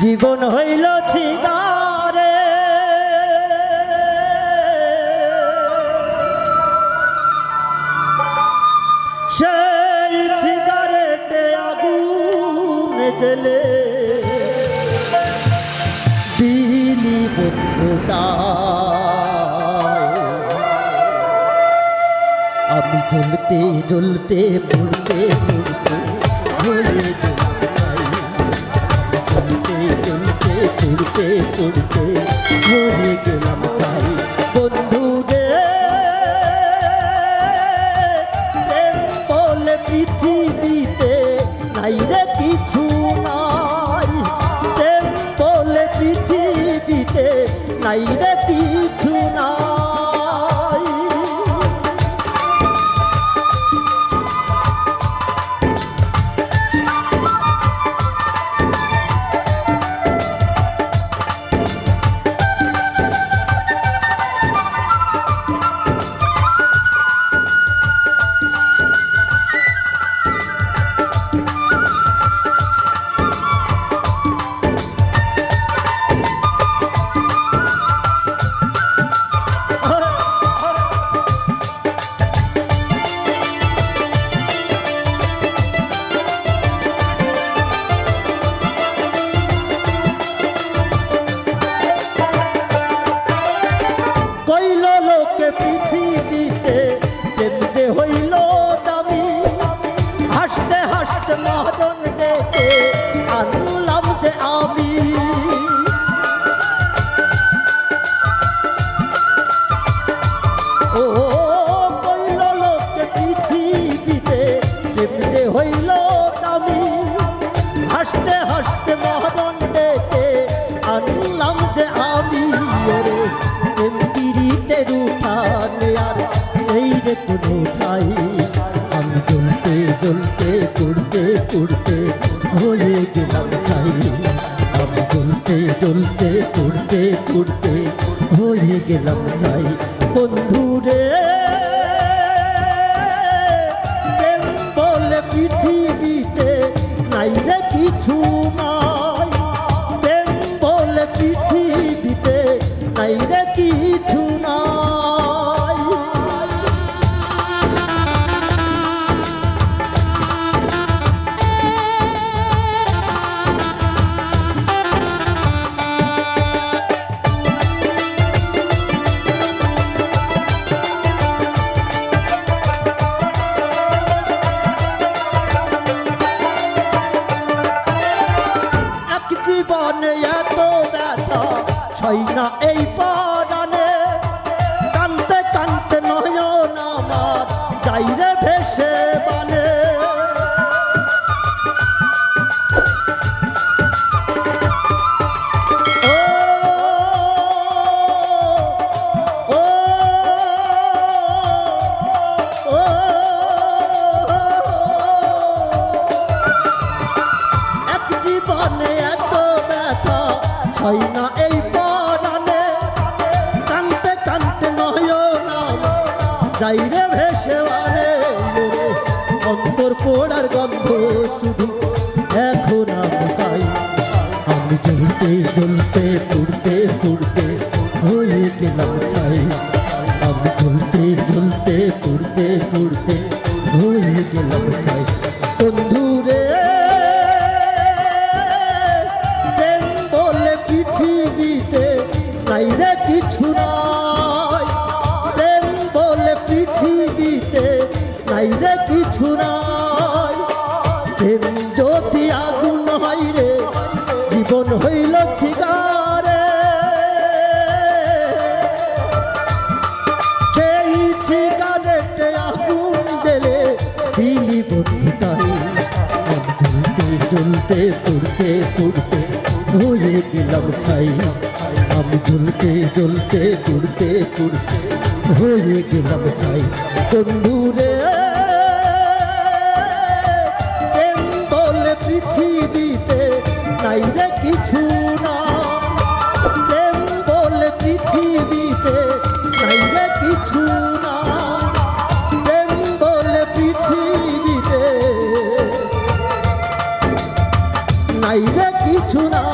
জীবন হইল ছিগারে সেই ছিগারেটে আগুন জ্বেলে দিলি বন্ধুটা আমি জ্বলতে জ্বলতে পড়তে পড়তে হয়ে চলতে পড়তে পড়তে মরে গেলাম চাই বন্ধু রে প্রেম বলে পৃথিবীতে নাই রে কিছু নাই প্রেম বলে পৃথিবীতে নাই রে কিছু নাই পৃথিবীতে প্রেম যে হইল দামি হাসতে হাসতে মহাজন ডেকে আনলাম যে আমি ও কইল লোকে পৃথিবীতে প্রেম যে হইল দামি হাসতে হাসতে মহাজন ডেকে আনলাম যে আমি ওরে প্রেম পিরিতে রুঠানে আর এই রে কোনো ঠাই আমি জ্বলতে জ্বলতে পড়তে পড়তে হয়ে গেলাম ছাই আমি জ্বলতে জ্বলতে পড়তে পড়তে হয়ে গেলাম ছাই বন্ধু রে প্রেম বলে পৃথিবীতে নাই রে কিছু নাই প্রেম বলে পৃথিবীতে নাই রে কিছু নাই এক জীবনে এত ব্যথা হয় না এই পরাণে কানতে কানতে নয়ন আমার যাই রে ভেসে বানে এক জীবনে এত ব্যথা হয় না এই পরাণে কানতে কানতে নয়ন যাই রে ভেসে বানে অন্তর পোড়ার গন্ধ শুধু এখন আমি পাই আমি জ্বলতে জ্বলতে পড়তে পড়তে হয়ে গেলাম ছাই আমি জ্বলতে জ্বলতে পড়তে পড়তে হয়ে গেলাম ছাই বন্ধু রে প্রেম বলে পৃথিবীতে নাই রে কিছু নাই প্রেম বলে পৃথিবীতে নাই রে কিছু নাই প্রেম যদি আগুন হয় রে জীবন হইল ছিগারে সেই ছিগারেটে আগুন জ্বেলে দিলি বন্ধুটাই আমি জ্বলতে জ্বলতে পড়তে পড়তে হয়ে গেলাম ছাই আমি জ্বলতে জ্বলতে পড়তে পড়তে হয়ে গেলাম ছাই বন্ধু রে প্রেম বলে পৃথিবীতে নাই রে কিছু নাই প্রেম বলে পৃথিবীতে নাই রে কিছু নাই প্রেম বলে পৃথিবীতে নাই রে কিছু না।